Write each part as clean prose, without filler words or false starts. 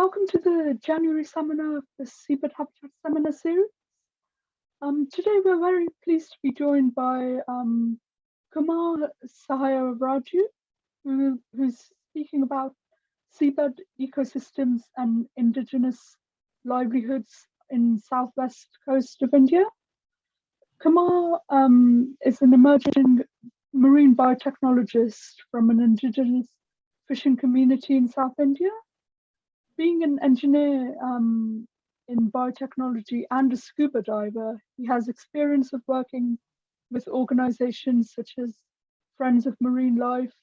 Welcome to the January seminar of the Seabed Habitat Seminar Series. Today we're very pleased to be joined by Kumar Sahayaraju, who's speaking about seabed ecosystems and indigenous livelihoods in southwest coast of India. Kumar is an emerging marine biotechnologist from an indigenous fishing community in South India. Being an engineer in biotechnology and a scuba diver, he has experience of working with organizations such as Friends of Marine Life,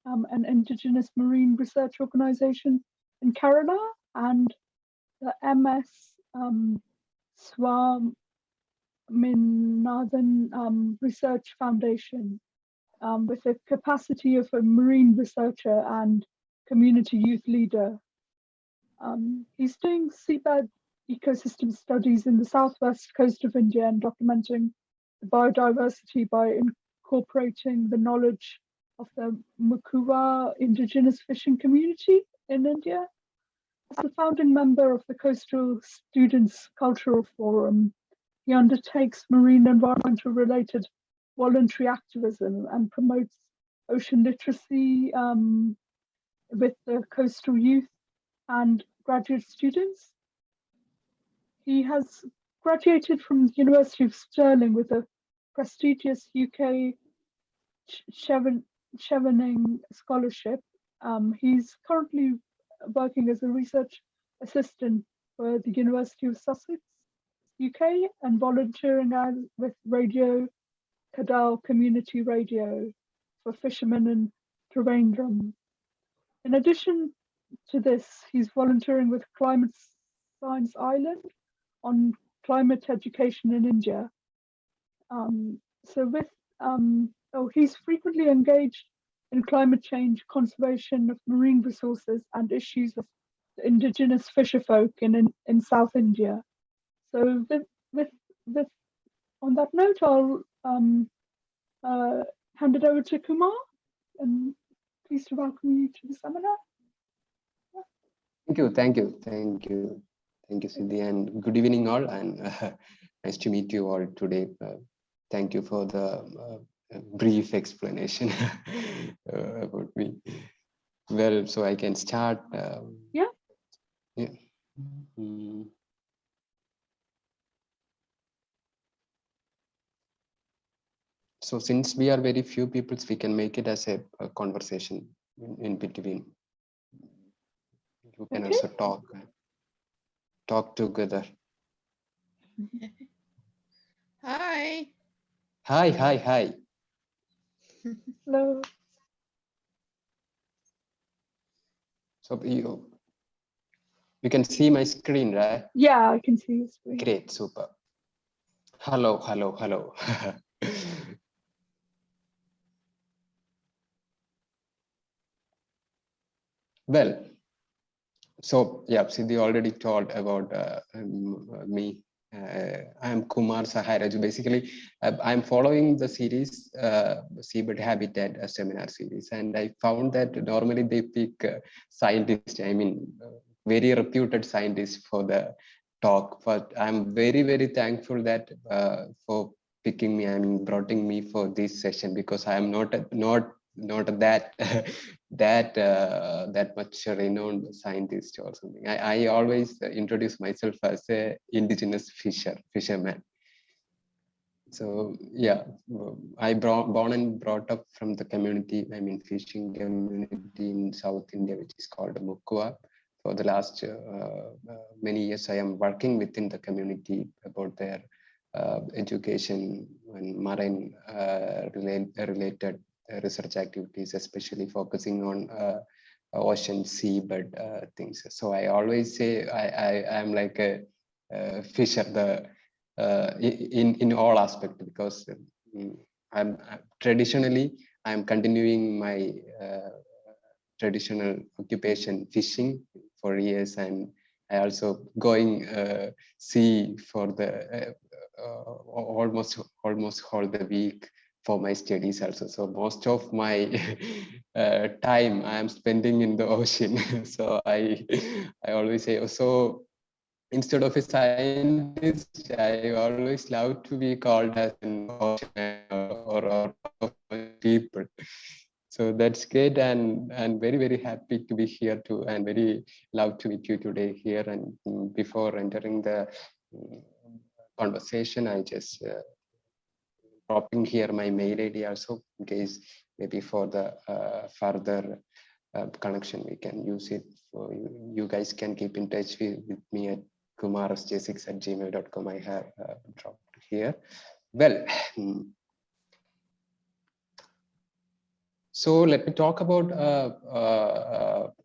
an indigenous marine research organization in Kerala, and the MS Swaminathan Research Foundation, with the capacity of a marine researcher and community youth leader. He's doing seabed ecosystem studies in the southwest coast of India and documenting the biodiversity by incorporating the knowledge of the Mukuwa indigenous fishing community in India. As a founding member of the Coastal Students Cultural Forum, he undertakes marine environmental related voluntary activism and promotes ocean literacy with the coastal youth and graduate students. He has graduated from the University of Stirling with a prestigious UK Chevening Scholarship. He's currently working as a research assistant for the University of Sussex, UK, and volunteering with Radio Kadal Community Radio for fishermen in Trivandrum. In addition to this, he's volunteering with Climate Science Island on climate education in India. He's frequently engaged in climate change, conservation of marine resources, and issues of the indigenous fisher folk in South India. So on that note, I'll hand it over to Kumar, and pleased to welcome you to the seminar. Thank you, Siddhi, and good evening all, and nice to meet you all today. Thank you for the brief explanation about me. Well, so I can start. Yeah. So since we are very few people, we can make it as a conversation in between. You can also talk together. Hi. Hi. Hello. So you can see my screen, right? Yeah, I can see your screen. Great, super. Hello. Well, so yeah, Siddhi already told about me. I am Kumar Sahayaraju. Basically, I'm following the series Seabed Habitat Seminar series, and I found that normally they pick scientists. I mean, very reputed scientists for the talk. But I'm very, very thankful that for picking me. I mean, brought me for this session, because I am not that that much renowned scientist or something. I always introduce myself as a indigenous fisherman. So yeah, I born and brought up from the community, I mean fishing community in South India, which is called Mukuwa. For the last many years, I am working within the community about their education and marine related research activities, especially focusing on ocean seabed things. So I always say I am like a fisher in all aspects, because I'm continuing my traditional occupation, fishing, for years, and I also going sea for the almost all the week, for my studies also. So most of my time I am spending in the ocean. So I always say, so instead of a scientist, I always love to be called as an ocean or people. So that's great, and very happy to be here too, and very love to meet you today here. And before entering the conversation, I just dropping here my mail ID also, in case maybe for the further connection we can use it. So you guys can keep in touch with me at kumarsj6@gmail.com. I have dropped here. Well, so let me talk about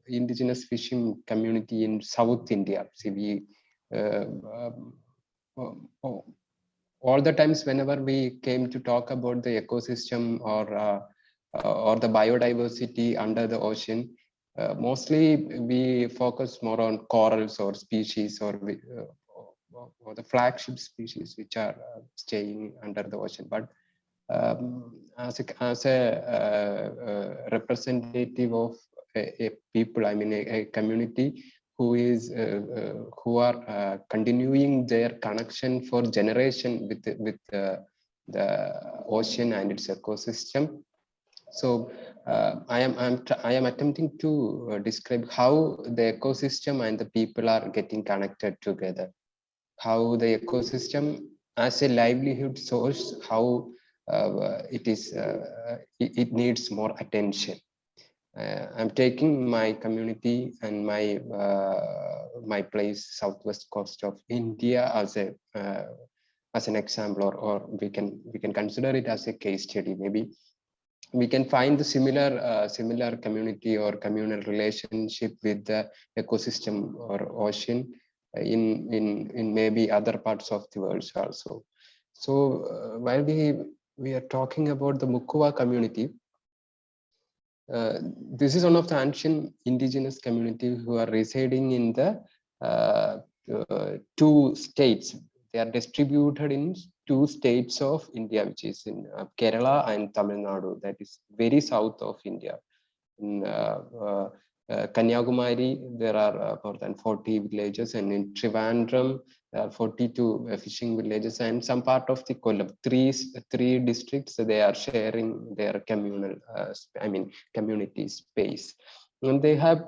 indigenous fishing community in South India. See, we all the times whenever we came to talk about the ecosystem or the biodiversity under the ocean, mostly we focus more on corals or species or the flagship species which are staying under the ocean. But as a representative of a people, I mean a community who are continuing their connection for generation with the ocean and its ecosystem. So I am attempting to describe how the ecosystem and the people are getting connected together. How the ecosystem as a livelihood source, how it needs more attention. I'm taking my community and my place, southwest coast of India, as an example, or we can consider it as a case study. Maybe we can find the similar community or communal relationship with the ecosystem or ocean in maybe other parts of the world also. So while we are talking about the Mukuwa community, this is one of the ancient indigenous community who are residing in the two states. They are distributed in two states of India, which is in Kerala and Tamil Nadu. That is very south of India. In Kanyakumari, there are more than 40 villages, and in Trivandrum, 42 fishing villages, and some part of the Kollam. Three districts, they are sharing their communal, community space. And they have,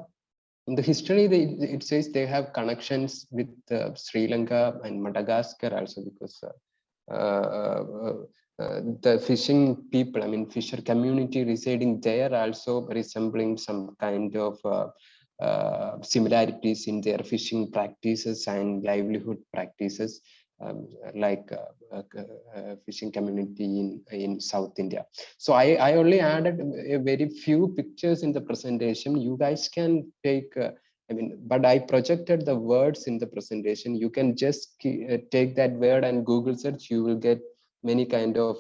in the history, it says they have connections with Sri Lanka and Madagascar also, because the fishing people, I mean fisher community residing there also resembling some kind of similarities in their fishing practices and livelihood practices, like fishing community in South India. So I only added a very few pictures in the presentation. You guys can take but I projected the words in the presentation. You can just take that word and Google search. You will get many kind of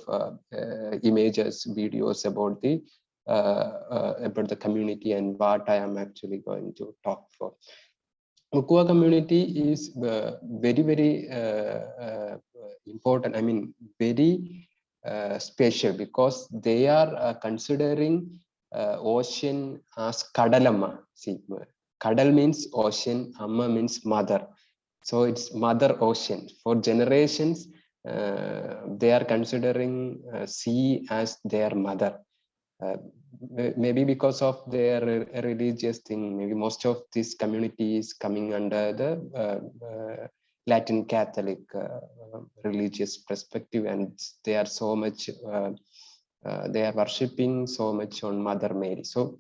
images, videos about the community and what I am actually going to talk for. Mukuwa community is very important. I mean, very special, because they are considering ocean as Kadalamma. See, Kadal means ocean, Amma means mother. So it's mother ocean. For generations, they are considering sea as their mother. Maybe because of their religious thing, maybe most of this community is coming under the Latin Catholic religious perspective, and they are so much, they are worshipping so much on Mother Mary. So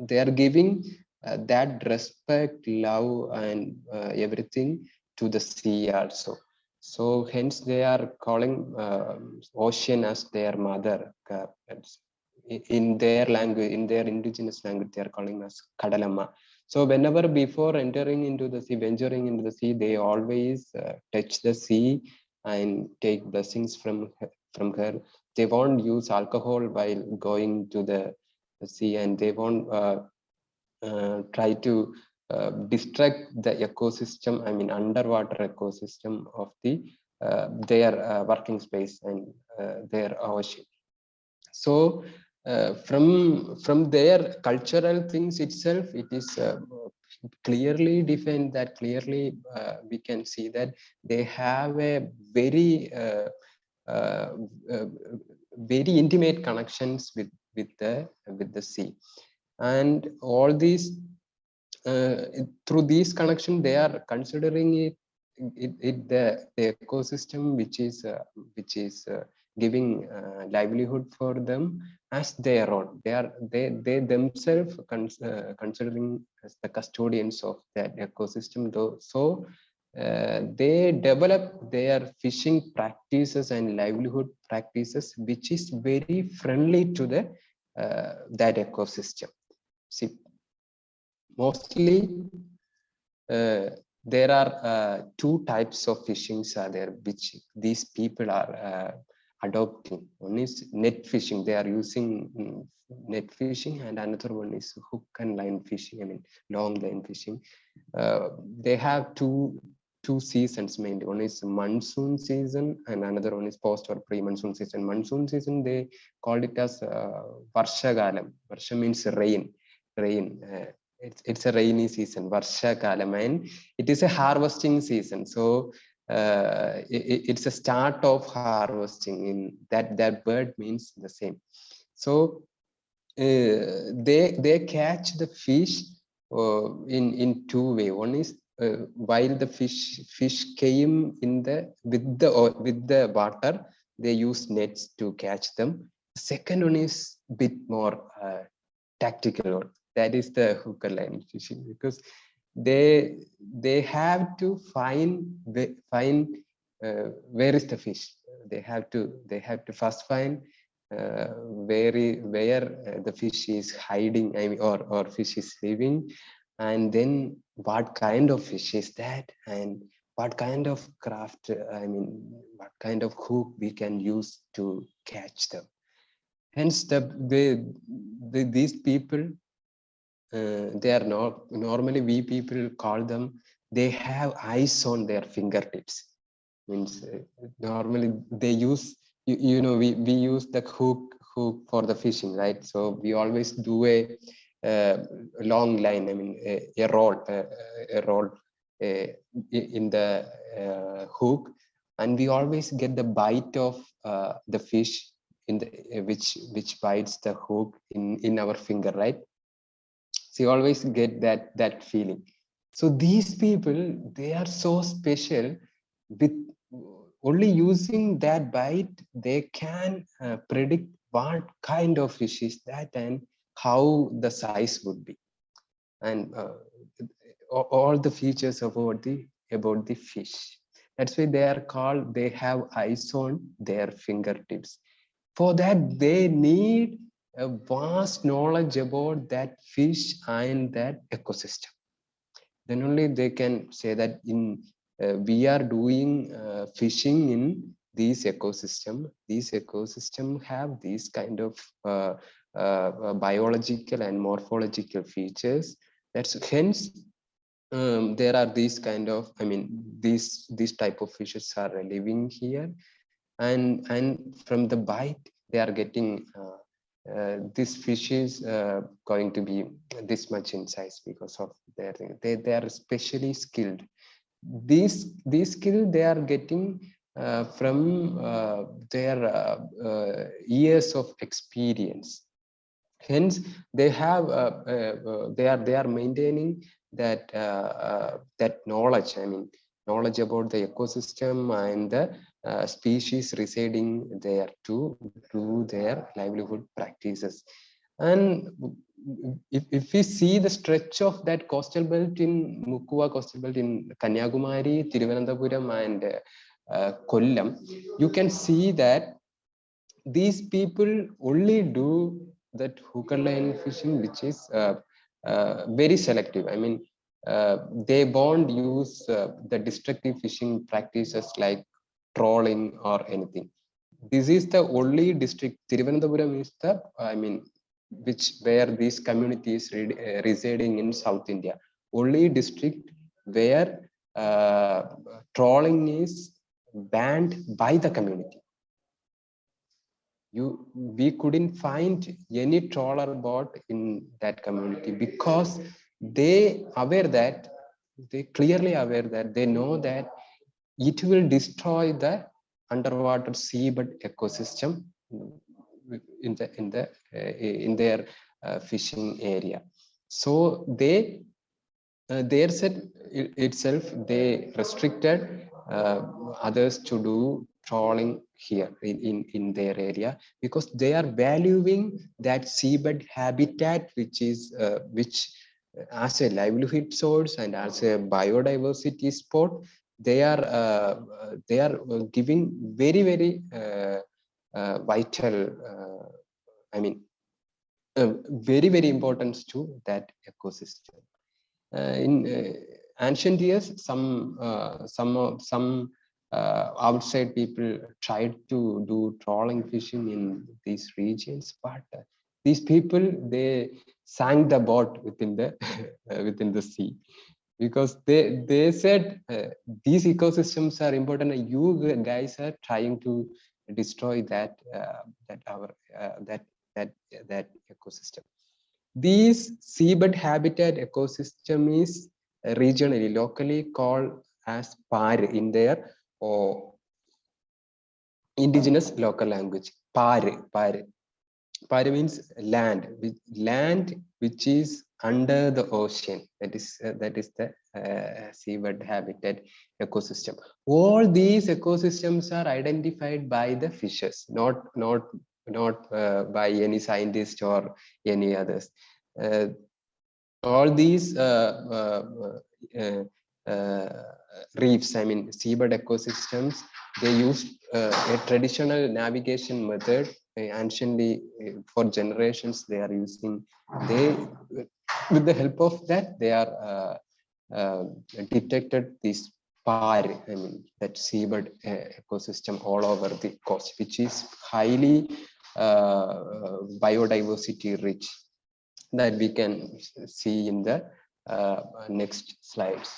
they are giving that respect, love, and everything to the sea also. So hence they are calling ocean as their mother. In their language, in their indigenous language, they are calling us Kadalamma. So whenever before entering into the sea, venturing into the sea, they always touch the sea and take blessings from her. They won't use alcohol while going to the sea, and they won't try to distract the ecosystem, I mean underwater ecosystem of the their working space and their ocean. So from their cultural things itself, it is clearly defined that clearly we can see that they have a very uh, uh, very intimate connections with the sea, and all these through these connection they are considering the ecosystem which is giving livelihood for them as their own. They themselves considering as the custodians of that ecosystem, though. So they develop their fishing practices and livelihood practices which is very friendly to the that ecosystem. See, mostly there are two types of fishings are there which these people are adopting. One is net fishing. They are using net fishing, and another one is hook and line fishing. I mean, long line fishing. They have two seasons mainly. One is monsoon season, and another one is post or pre-monsoon season. Monsoon season they called it as Varsha Galam. Varsha means rain. It's a rainy season, Varsha Kalam, and it is a harvesting season. So it's a start of harvesting. In that bird means the same. So they catch the fish in two way. One is while the fish came in with the water, they use nets to catch them. The second one is bit more tactical, that is the hooker line fishing, because they have to find where is the fish. They have to first find where the fish is hiding, I mean, or fish is living, and then what kind of fish is that, and what kind of craft, I mean, what kind of hook we can use to catch them. Hence these people, they are not normally, we people call them, they have eyes on their fingertips. Means normally they use, you know, we use the hook for the fishing, right? So we always do uh, long line, I mean a roll in the hook, and we always get the bite of the fish in the which bites the hook in our finger, right? So you always get that feeling. So these people, they are so special. With only using that bite, they can predict what kind of fish is that and how the size would be, and all the features about the fish. That's why they are called, they have eyes on their fingertips. For that, they need a vast knowledge about that fish and that ecosystem. Then only they can say that we are doing fishing in these ecosystem. These ecosystem have these kind of biological and morphological features. That's hence there are these kind of, I mean, these type of fishes are living here, and from the bite they are getting this fish is going to be this much in size because of their thing. They are especially skilled. These skill they are getting from their years of experience. Hence they have they are maintaining that knowledge, I mean, knowledge about the ecosystem and the species residing there to do their livelihood practices. And if we see the stretch of that coastal belt in Mukkuwa coastal belt in Kanyakumari, Thiruvananthapuram and Kollam, you can see that these people only do that hooker line fishing, which is very selective. I mean, they won't use the destructive fishing practices like trolling or anything. This is the only district. Thiruvananthapuram is the, I mean, which where these communities residing in South India. Only district where trolling is banned by the community. we couldn't find any trawler boat in that community, because they clearly aware that they know that it will destroy the underwater seabed ecosystem in their fishing area. So their set itself, they restricted others to do trawling here in their area, because they are valuing that seabed habitat, which is as a livelihood source and as a biodiversity spot. They are giving very vital, I mean, very importance to that ecosystem. In ancient years, some outside people tried to do trawling fishing in these regions, but these people, they sank the boat within the within the sea, because they said these ecosystems are important, and you guys are trying to destroy that that ecosystem. These seabed habitat ecosystem is regionally, locally called as PAR in their indigenous local language. PAR means land which is under the ocean. That is the seabed habitat ecosystem. All these ecosystems are identified by the fishers, not by any scientist or any others. All these reefs, I mean seabed ecosystems, they use a traditional navigation method. Anciently, for generations, they are using. They, with the help of that, they are detected this PAR, I mean that seabed ecosystem all over the coast, which is highly biodiversity rich, that we can see in the next slides.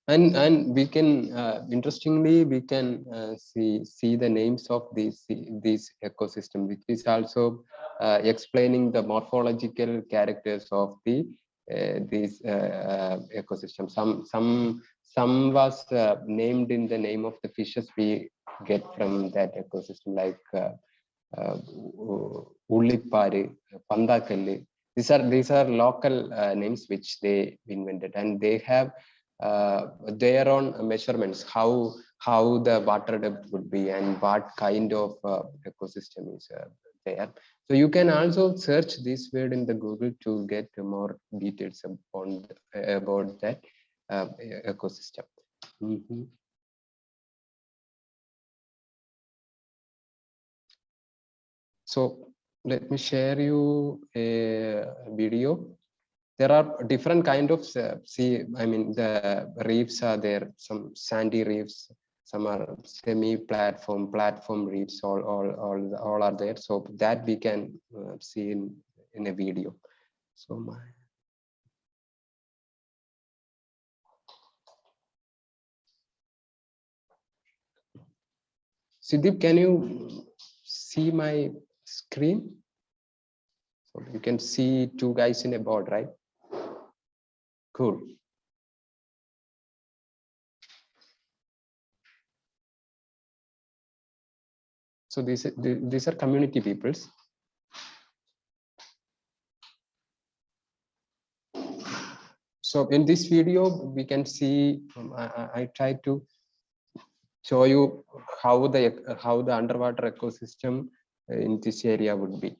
And we can interestingly, we can see the names of these ecosystem, which is also explaining the morphological characters of the these ecosystem. Some was named in the name of the fishes we get from that ecosystem, like Ullipari, Pandakalli. These are local names which they invented, and they have their own measurements, how the water depth would be and what kind of ecosystem is there. So you can also search this word in the Google to get more details about that ecosystem. So let me share you a video. There are different kind of the reefs are there. Some sandy reefs, some are semi-platform, platform reefs. All are there. So that we can see in a video. So Siddip, can you see my screen? So you can see two guys in a boat, right? Cool. So these are community peoples. So in this video, we can see, I try to show you how the underwater ecosystem in this area would be.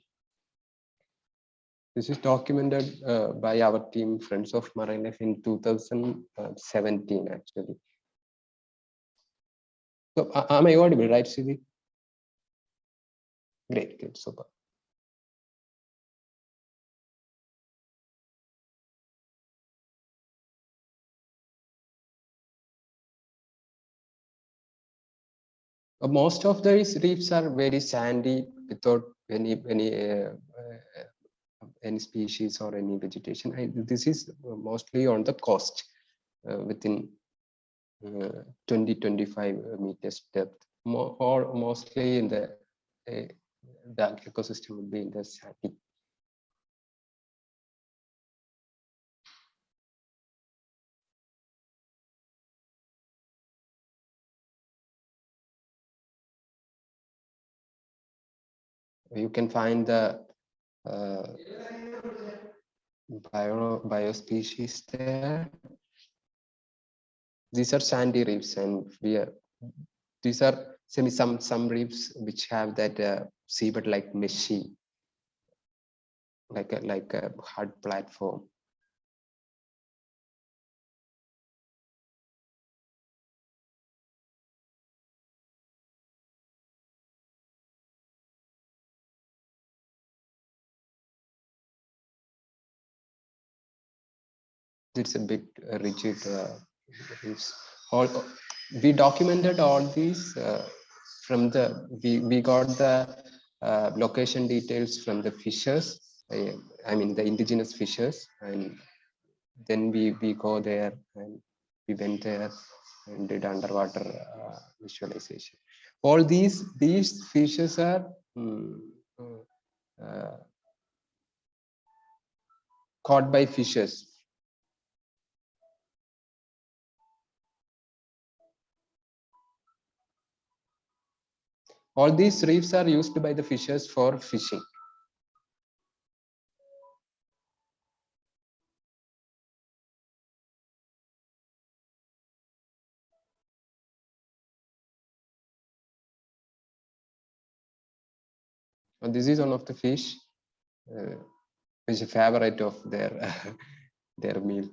This is documented by our team, Friends of Marine Life, in 2017, actually. So am I audible, right, Siddhi? Great, super. Most of these reefs are very sandy, without any species or any vegetation. This is mostly on the coast, within 20-25 meters depth. Or mostly in the ecosystem would be in the sandy. You can find the biospecies there. These are sandy reefs, and these are some reefs which have that seabed like meshy, like a hard platform. It's a bit rigid reefs. We documented all these from we got the location details from the fishers. I mean the indigenous fishers, and then we go there and we went there and did underwater visualization. All these fishes are caught by fishers. All these reefs are used by the fishers for fishing. And this is one of the fish, which is a favorite of their their meal.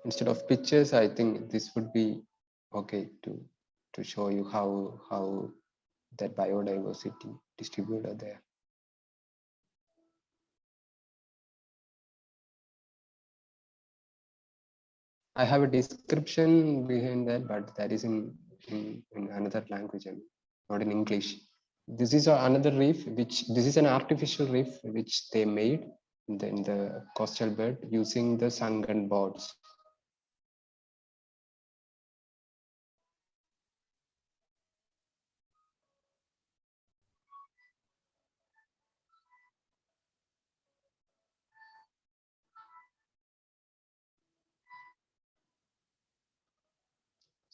Instead of pictures, I think this would be okay to show you how that biodiversity distributed there. I have a description behind that, but that is in another language, I mean, not in English. This is another reef, this is an artificial reef which they made in the coastal bed using the sunken boards.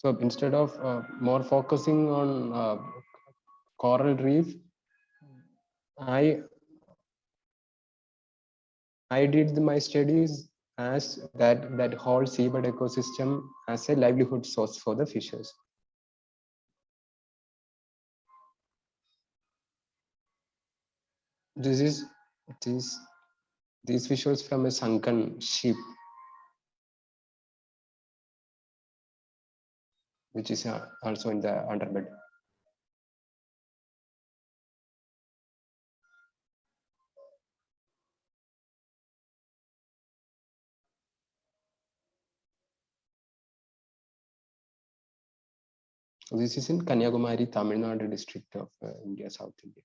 So instead of more focusing on coral reef, I did my studies as that whole seabed ecosystem as a livelihood source for the fishes. This is these visuals from a sunken ship, which is also in the underbed. This is in Kanyakumari, Tamil Nadu district of India, South India.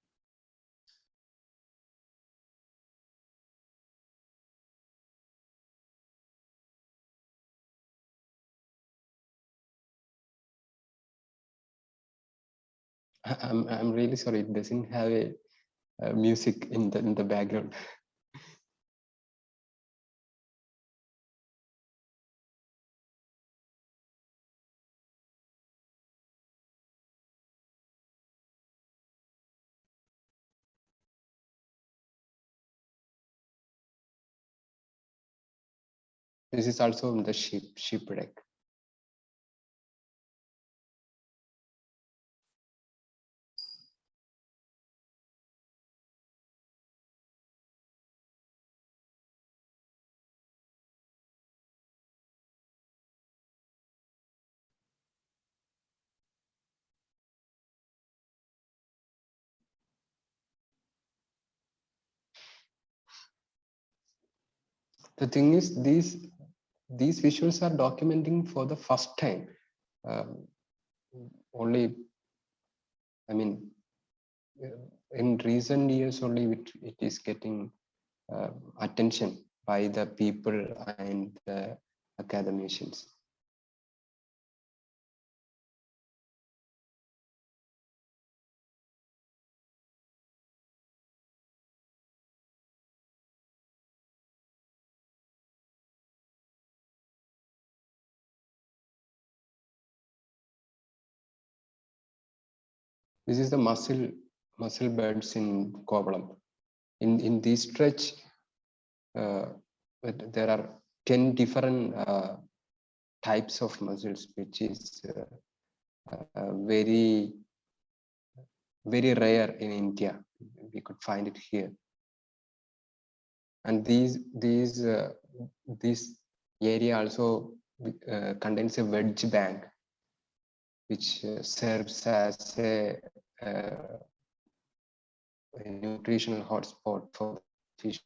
I'm really sorry, it doesn't have a music in the background. This is also in the shipwreck. The thing is, these visuals are documenting for the first time. Only, I mean, in recent years only it is getting attention by the people and the academicians. This is the mussel beds in Kovalam. In this stretch, there are 10 different types of mussels, which is very rare in India. We could find it here. And this area also contains a wedge bank, which serves as a nutritional hotspot for fish.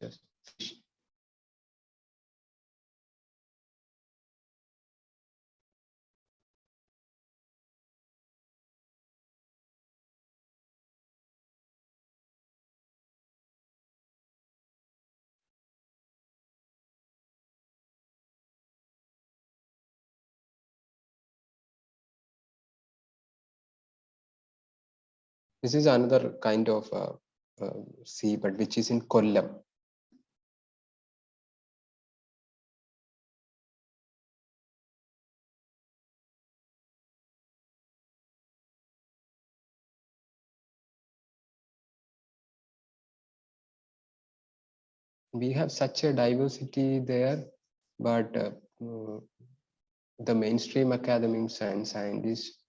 This is another kind of seabed, which is in Kollam. We have such a diversity there, but the mainstream academics and scientists,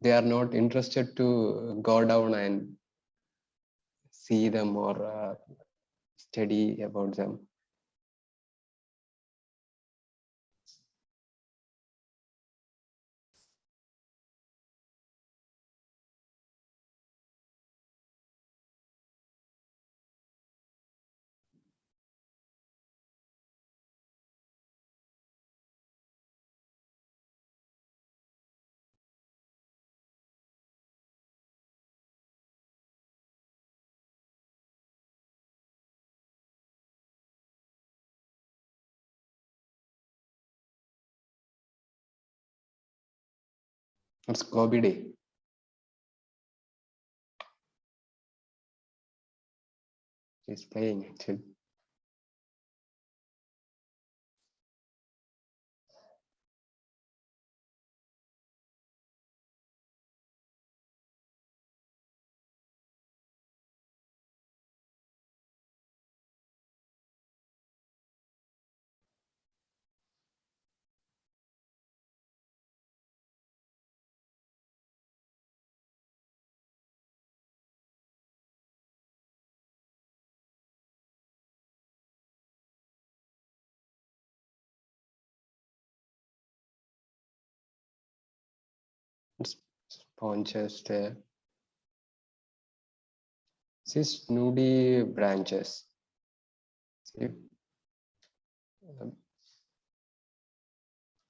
they are not interested to go down and see them or study about them. It's Gobi Day. She's playing actually. Sponges there. This is nudie branches. See?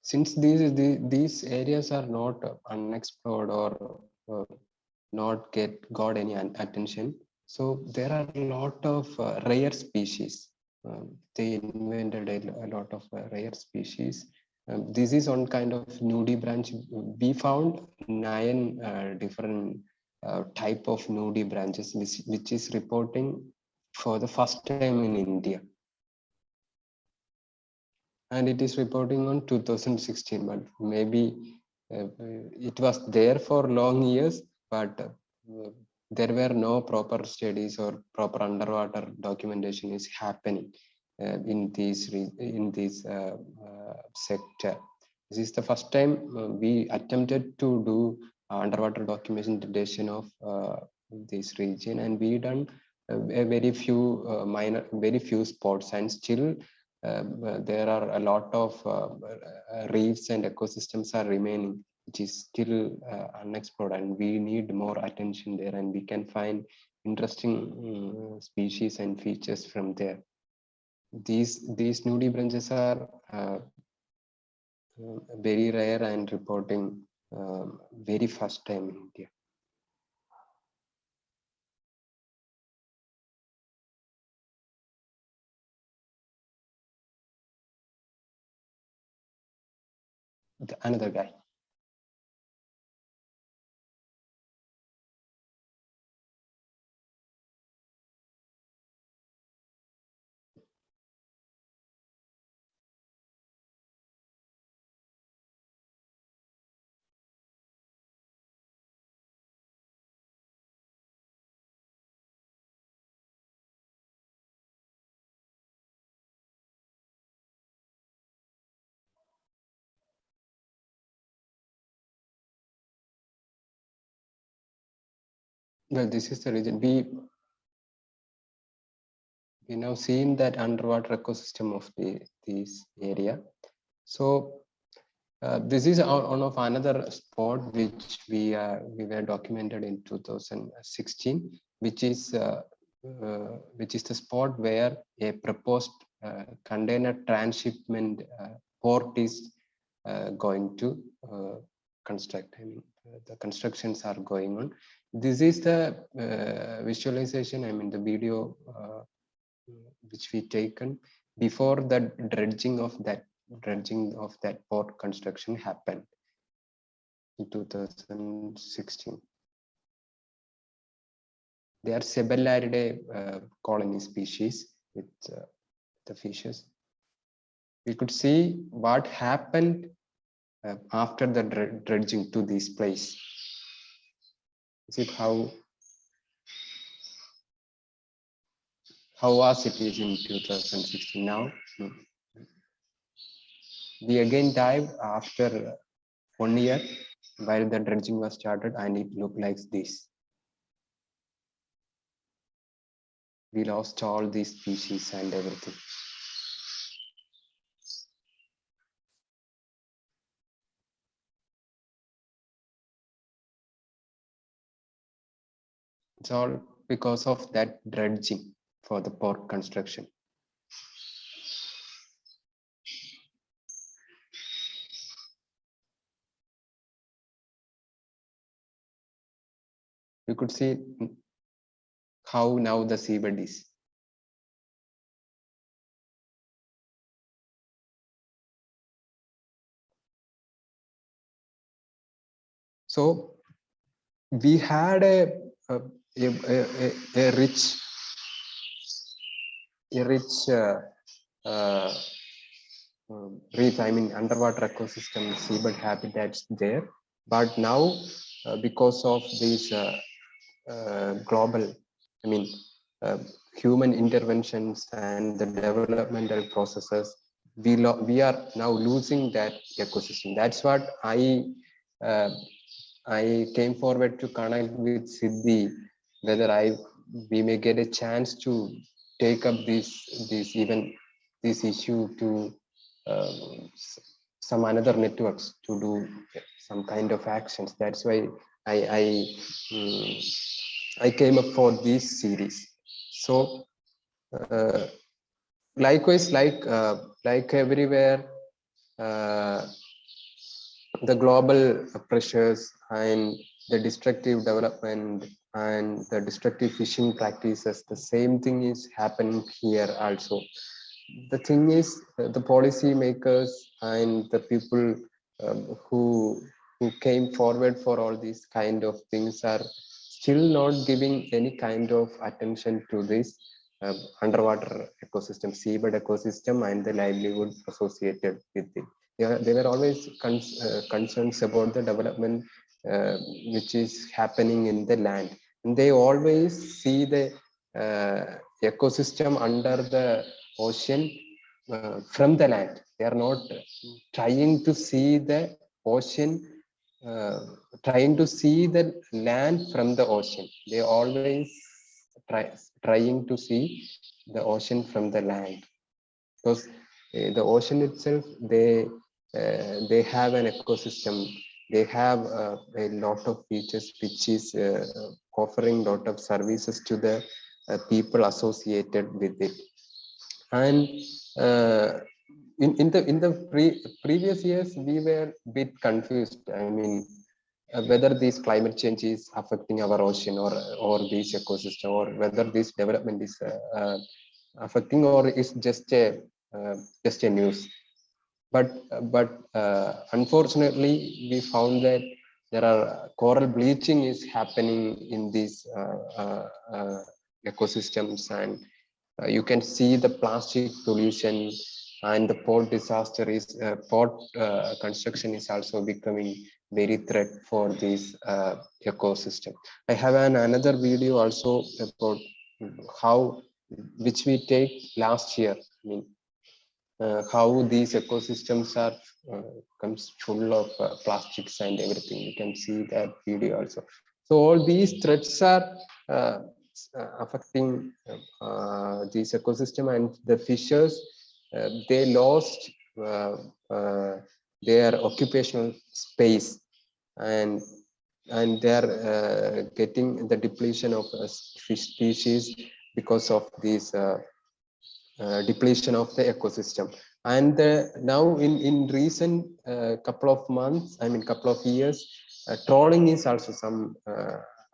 Since these areas are not unexplored or not got any attention, so there are a lot of rare species. They invented a lot of rare species. This is one kind of nudie branch. We found 9 different type of nudie branches, which is reporting for the first time in India. And it is reporting on 2016, but maybe it was there for long years, but there were no proper studies or proper underwater documentation is happening in this sector. This is the first time we attempted to do underwater documentation of this region, and we done a very few spots, and still there are a lot of reefs and ecosystems are remaining, which is still unexplored, and we need more attention there, and we can find interesting species and features from there. these nudie branches are very rare and reporting very first time in India. Another guy. Well, this is the region we now seen that underwater ecosystem of this area. So this is one of another spot which we were documented in 2016, which is the spot where a proposed container transshipment port is going to construct. I mean, the constructions are going on. This is the visualization. I mean, the video which we taken before the dredging of that port construction happened in 2016. They are Seabed colony species with the fishes. We could see what happened after the dredging to this place. See how was it is in 2016 now. We again dived after 1 year while the dredging was started, and it looked like this. We lost all these species and everything. It's all because of that dredging for the port construction. You could see how now the seabed is. So we had a rich reef, I mean underwater ecosystem, seabed habitats there, but now because of these global, I mean human interventions and the developmental processes, we are now losing that ecosystem. That's what I came forward to connect with Siddhi, whether we may get a chance to take up this issue to some another networks to do some kind of actions. That's why I came up for this series. So likewise, like everywhere, the global pressures and the destructive development and the destructive fishing practices, the same thing is happening here also. The thing is, the policy makers and the people who came forward for all these kind of things are still not giving any kind of attention to this underwater ecosystem, seabed ecosystem, and the livelihood associated with it. They were always concerns about the development which is happening in the land, and they always see the ecosystem under the ocean from the land. They are not trying to see the ocean, trying to see the land from the ocean. They always trying to see the ocean from the land, because the ocean itself, they have an ecosystem. They have a lot of features which is offering lot of services to the people associated with it. And in the previous years, we were a bit confused. I mean, whether this climate change is affecting our ocean or this ecosystem, or whether this development is affecting, or is just a news. But unfortunately, we found that there are coral bleaching is happening in these ecosystems, and you can see the plastic pollution, and the port disaster is port construction is also becoming very threat for this ecosystem. I have another video also about how, which we take last year. I mean, how these ecosystems are comes full of plastics and everything. You can see that video also. So all these threats are affecting this ecosystem, and the fishers, they lost their occupational space, and they are getting the depletion of fish species because of this depletion of the ecosystem. And now in recent couple of months, I mean couple of years, trolling is also some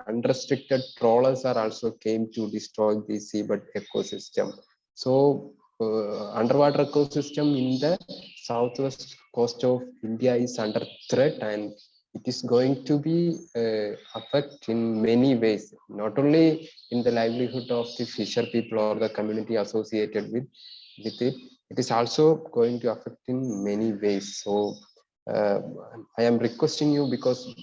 unrestricted trawlers are also came to destroy the seabed ecosystem. So underwater ecosystem in the southwest coast of India is under threat, and it is going to be affect in many ways, not only in the livelihood of the fisher people or the community associated with it. It is also going to affect in many ways. So I am requesting you, because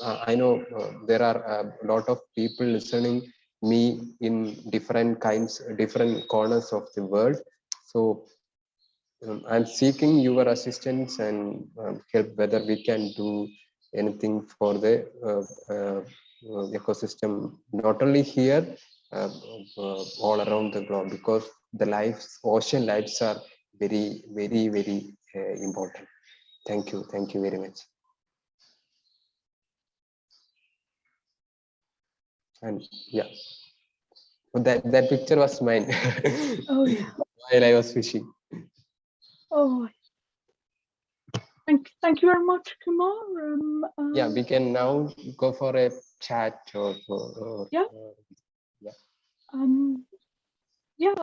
I know there are a lot of people listening me in different corners of the world. So I'm seeking your assistance and help, whether we can do anything for the ecosystem, not only here, all around the globe, because the ocean lives are very, very, very important. Thank you very much. And yeah, that picture was mine. Oh yeah. While I was fishing. Oh, thank you very much, Kumar. Yeah, we can now go for a chat or yeah. Yeah.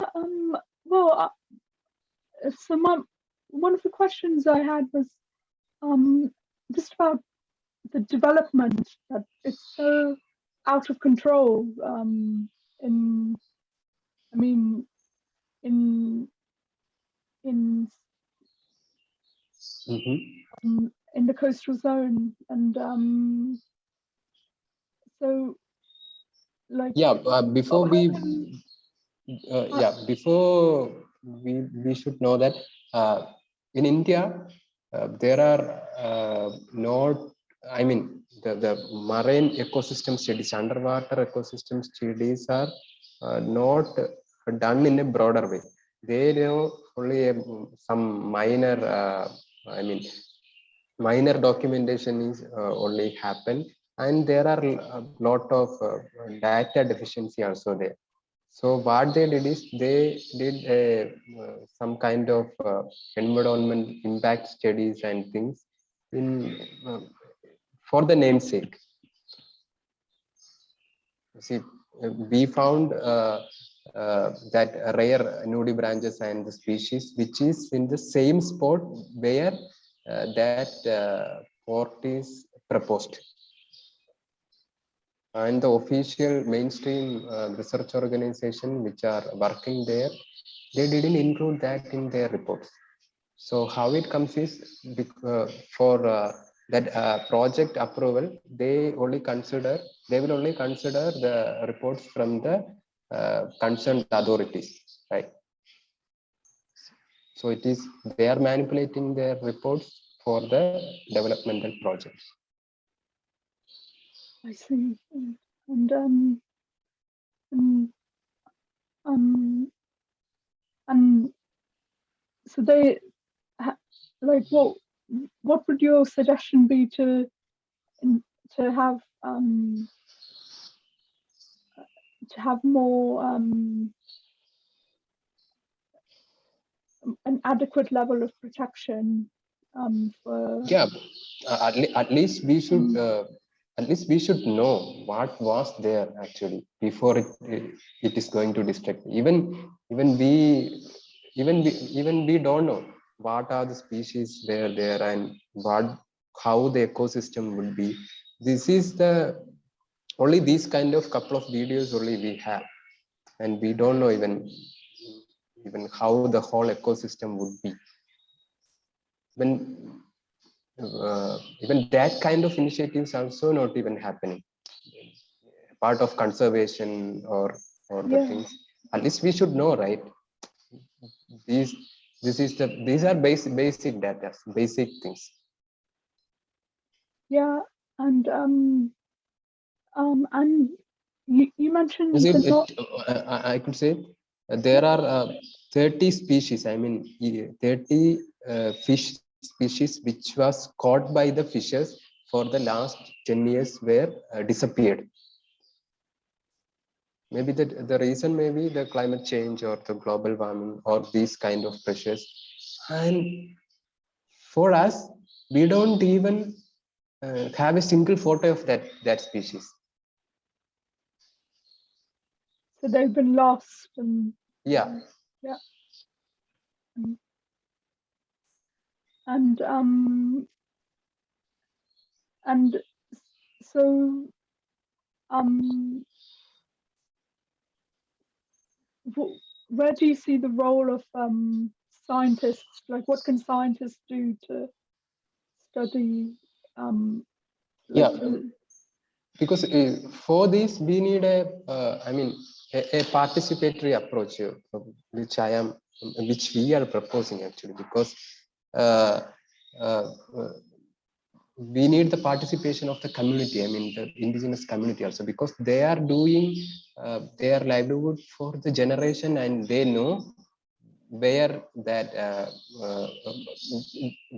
Well, so one of the questions I had was just about the development, that it's so out of control. In I mean, in in the coastal zone, and so like yeah. Before we how, before we should know that in India there are not, I mean, the marine ecosystem studies, underwater ecosystem studies are not done in a broader way. They know only some minor, I mean, minor documentation is only happen, and there are a lot of data deficiency also there. So what they did is they did some kind of environment impact studies and things in for the namesake. See, we found that rare nudie branches and the species which is in the same spot where that port is proposed. And the official mainstream research organization which are working there, they didn't include that in their reports. So how it comes is, for that project approval, they will only consider the reports from the concerned authorities, right? So it is, they are manipulating their reports for the developmental projects. I see. And and so they like what would your suggestion be to have more an adequate level of protection for. Yeah, at least we should know what was there actually before it is going to destruct. Even we don't know what are the species there and how the ecosystem would be. This is the only these kind of couple of videos only we have, and we don't know even how the whole ecosystem would be. Even that kind of initiatives also not even happening. Part of conservation or the things. At least we should know, right? These are basic data, basic things. Yeah, and you mentioned I could say there are 30 species. I mean, 30 fish species which was caught by the fishers for the last 10 years were disappeared. Maybe the reason may be the climate change or the global warming or these kind of pressures. And for us, we don't even have a single photo of that species. So they've been lost. And yeah. And so where do you see the role of scientists? Like, what can scientists do to study? Because for this we need a participatory approach, which we are proposing actually, because we need the participation of the community. I mean, the indigenous community also, because they are doing their livelihood for the generation, and they know where that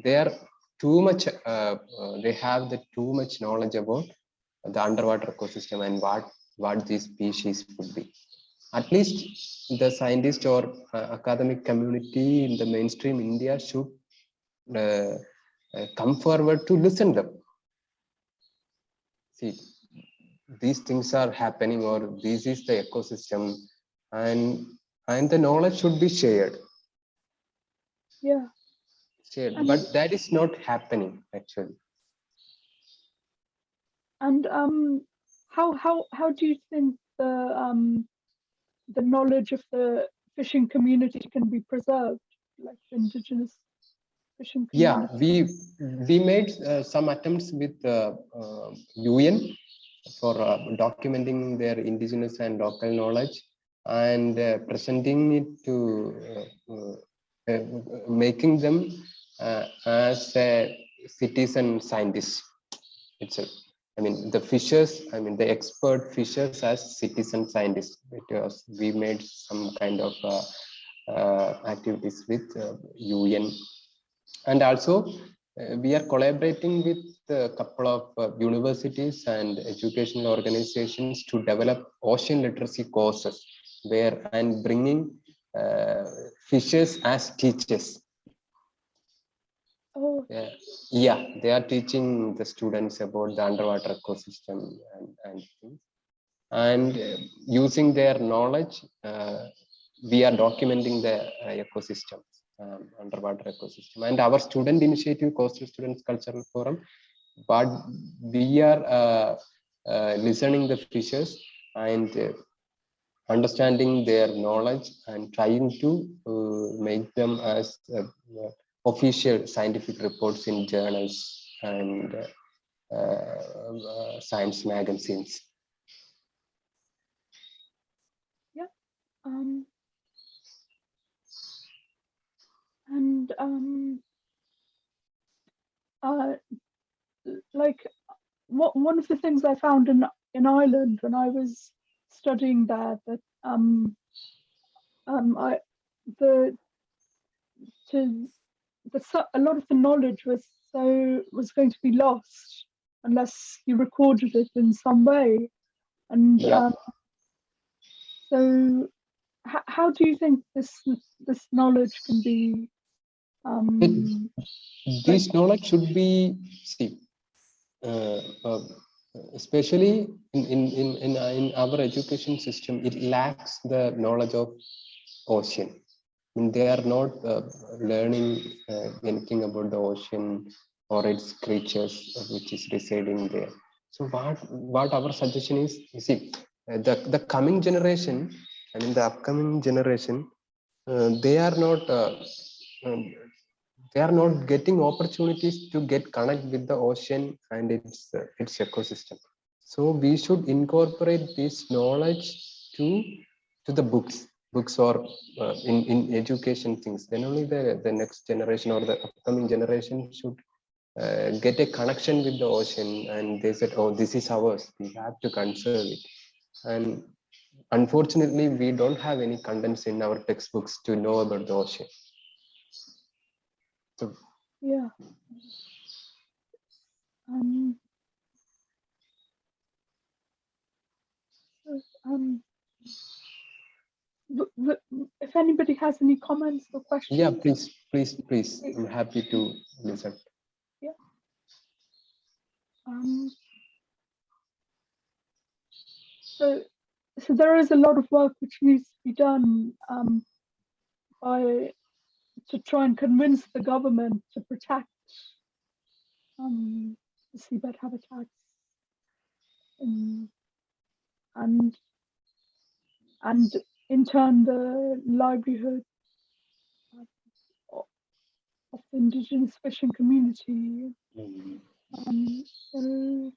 they are too much. They have the too much knowledge about the underwater ecosystem and what these species would be. At least the scientist or academic community in the mainstream India should come forward to listen them. See, these things are happening, or this is the ecosystem, and the knowledge should be shared. Shared, but that is not happening actually. And how do you think the knowledge of the fishing community can be preserved, like the indigenous fishing community? We made some attempts with UN for documenting their indigenous and local knowledge and presenting it to making them as a citizen scientist itself. I mean, the fishers, I mean, the expert fishers as citizen scientists, because we made some kind of activities with UN. And also, we are collaborating with a couple of universities and educational organizations to develop ocean literacy courses and bringing fishers as teachers. Yeah, they are teaching the students about the underwater ecosystem and things. And using their knowledge, we are documenting the ecosystem. Underwater ecosystem, and our student initiative, Coastal Students Cultural Forum, but we are listening the fishers and understanding their knowledge and trying to make them as official scientific reports in journals and science magazines. Like, one of the things I found in Ireland when I was studying there, that a lot of the knowledge was going to be lost unless you recorded it in some way. And so how do you think this knowledge can be This knowledge should be, see, uh, uh, especially in our education system, it lacks the knowledge of ocean. I mean, they are not learning anything about the ocean or its creatures which is residing there. So what our suggestion is, you see, the coming generation, I mean the upcoming generation, they are not um, they are not getting opportunities to get connect with the ocean and its ecosystem. So we should incorporate this knowledge to the books or in education things. Then only the next generation or the upcoming generation should get a connection with the ocean, and they said, oh, this is ours, we have to conserve it. And unfortunately we don't have any contents in our textbooks to know about the ocean. So yeah. Um, if anybody has any comments or questions, yeah, please, I'm happy to listen. Yeah. So there is a lot of work which needs to be done to try and convince the government to protect the seabed habitats, and in turn the livelihood of the indigenous fishing community. So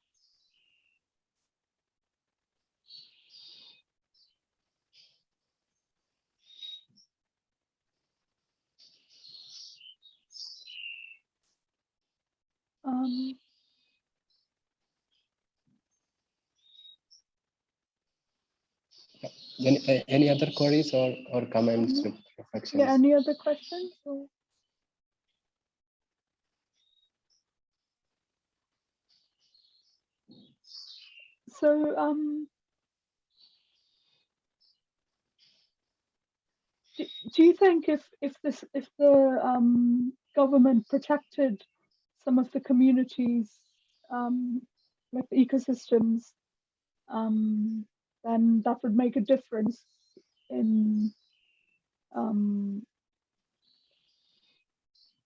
Any other queries or comments, reflections? Yeah, any other questions? So do you think if the government protected some of the communities, like the ecosystems, then that would make a difference in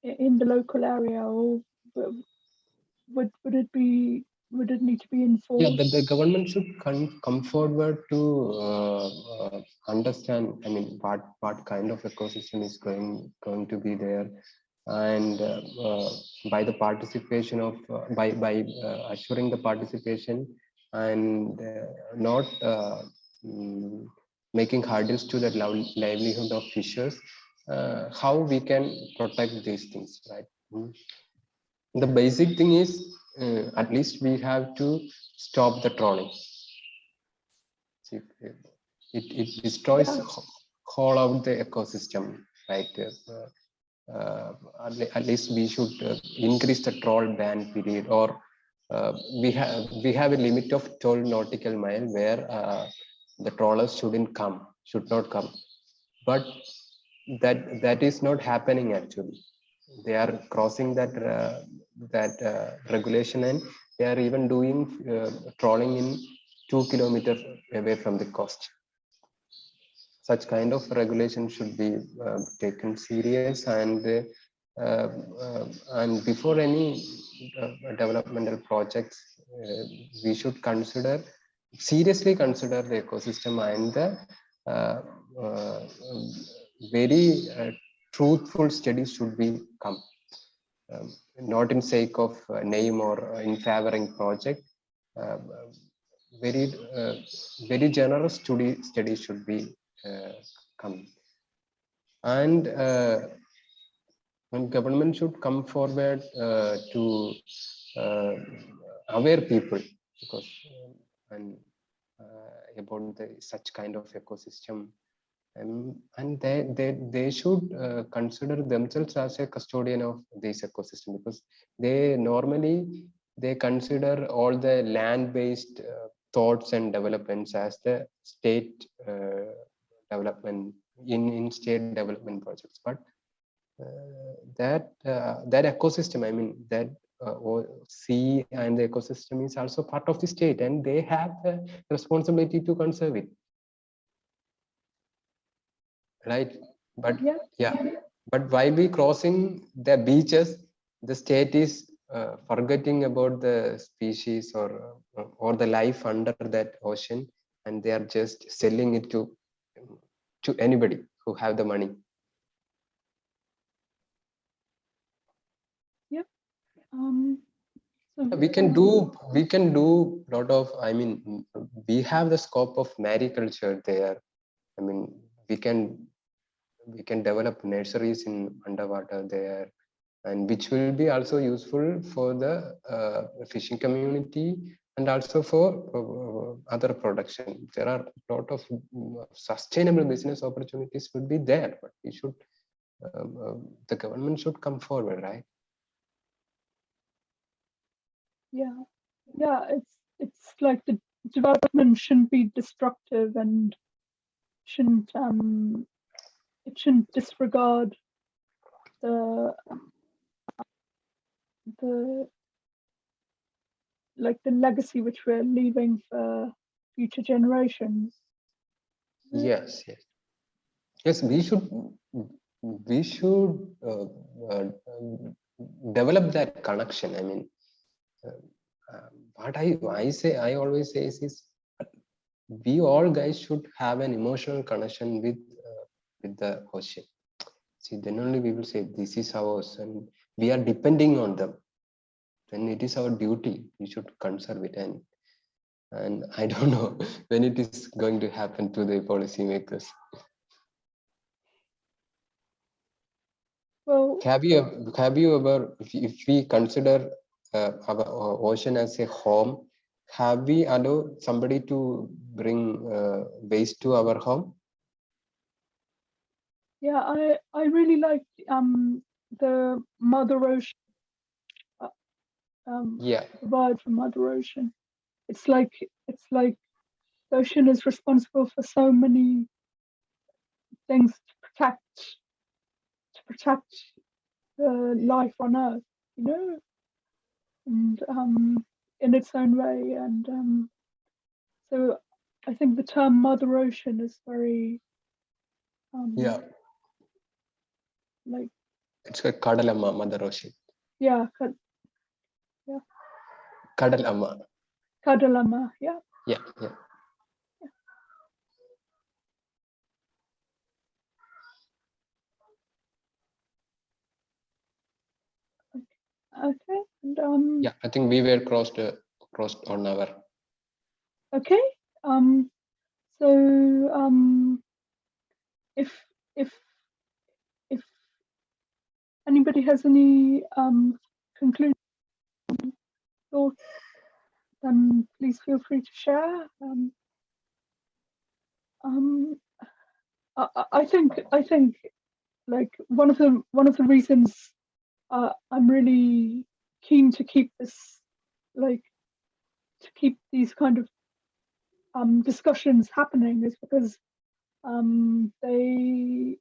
the local area, or would it need to be enforced? Yeah, the government should come forward to understand, I mean, what kind of ecosystem is going to be there, and by the participation of by assuring the participation, and not making hurdles to the livelihood of fishers, how we can protect these things, right? The basic thing is, at least we have to stop the trolling. It destroys whole out the ecosystem, right? At least we should increase the troll ban period, or we have a limit of 12 nautical mile where the trawlers should not come, but that is not happening actually. They are crossing that regulation, and they are even doing trawling in 2 kilometers away from the coast. Such kind of regulation should be taken serious, and before any developmental projects, we should seriously consider the ecosystem, and the very truthful studies should be come, not in sake of name or in favoring project. uh, very very generous studies should be come, and government should come forward to uh, aware people, because and about such kind of ecosystem, and they should consider themselves as a custodian of this ecosystem, because they consider all the land based thoughts and developments as the state development in state development projects, but that ecosystem, I mean that sea and the ecosystem is also part of the state, and they have the responsibility to conserve it, right? But yeah, but while we crossing the beaches, the state is forgetting about the species or the life under that ocean, and they are just selling it to anybody who have the money. So we can do a lot of, I mean, we have the scope of mariculture there. I mean, we can develop nurseries in underwater there, and which will be also useful for the fishing community and also for other production. There are a lot of sustainable business opportunities would be there, but we should the government should come forward, right? it's like the development shouldn't be destructive and shouldn't it shouldn't disregard the like the legacy which we're leaving for future generations. Yes, we should develop that connection. I mean, what I always say is we all guys should have an emotional connection with the ocean. See, then only we will say this is ours and we are depending on them. Then it is our duty. We should conserve it, and I don't know when it is going to happen to the policymakers. Well, have you ever, if we consider our ocean as a home, have we allowed somebody to bring waste to our home? Yeah, I really like the Mother Ocean. The word for Mother Ocean. It's like the ocean is responsible for so many things to protect the life on Earth, you know, and in its own way. And so I think the term Mother Ocean is very like it's like Kadalama, Mother Ocean. Kadalama. Kadalama, yeah. Okay, and yeah, I think we were crossed on our. Okay, so if anybody has any concluding thoughts, then please feel free to share. I think like one of the reasons I'm really keen to keep this, like, to keep these kind of discussions happening is because they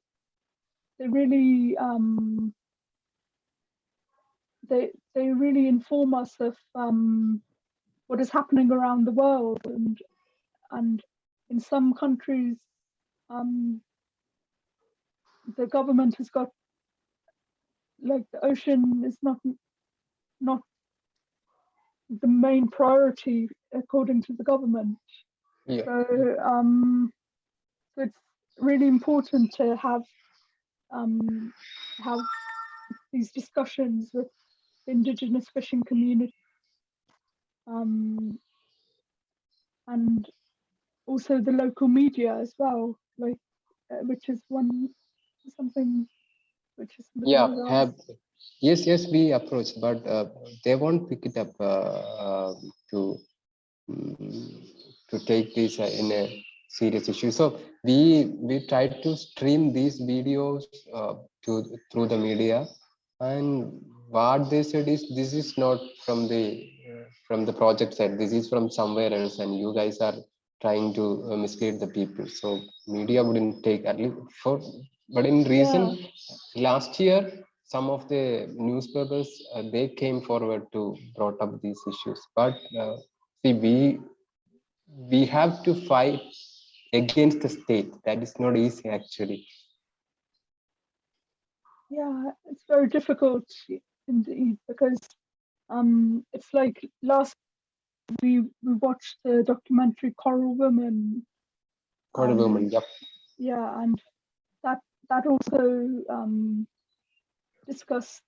really they really inform us of what is happening around the world, and in some countries the government has got, like, the ocean is not the main priority according to the government. So it's really important to have these discussions with the indigenous fishing community, and also the local media as well, like which is something yes, we approach, but they won't pick it up to take this in a serious issue. So we try to stream these videos through the media, and what they said is this is not from the project side, this is from somewhere else, and you guys are trying to mislead the people. So media wouldn't take at least for, but in recent last year, some of the newspapers they came forward to brought up these issues. But see, we have to fight against the state. That is not easy actually. Yeah, it's very difficult indeed because it's like last we watched the documentary Coral Women. Coral Women, yep. Yeah, and that also discussed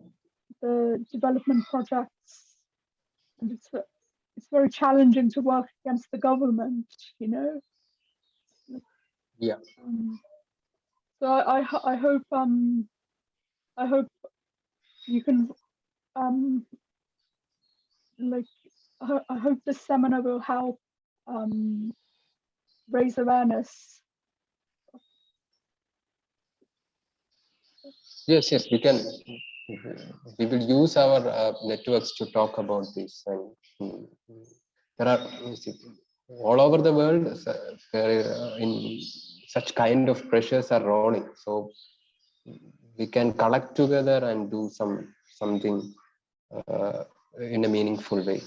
the development projects, and it's very challenging to work against the government, you know. Yeah. So I hope you can like I hope this seminar will help raise awareness. Yes, we can. We will use our networks to talk about this, and there are all over the world in such kind of pressures are rolling. So we can collect together and do something in a meaningful way.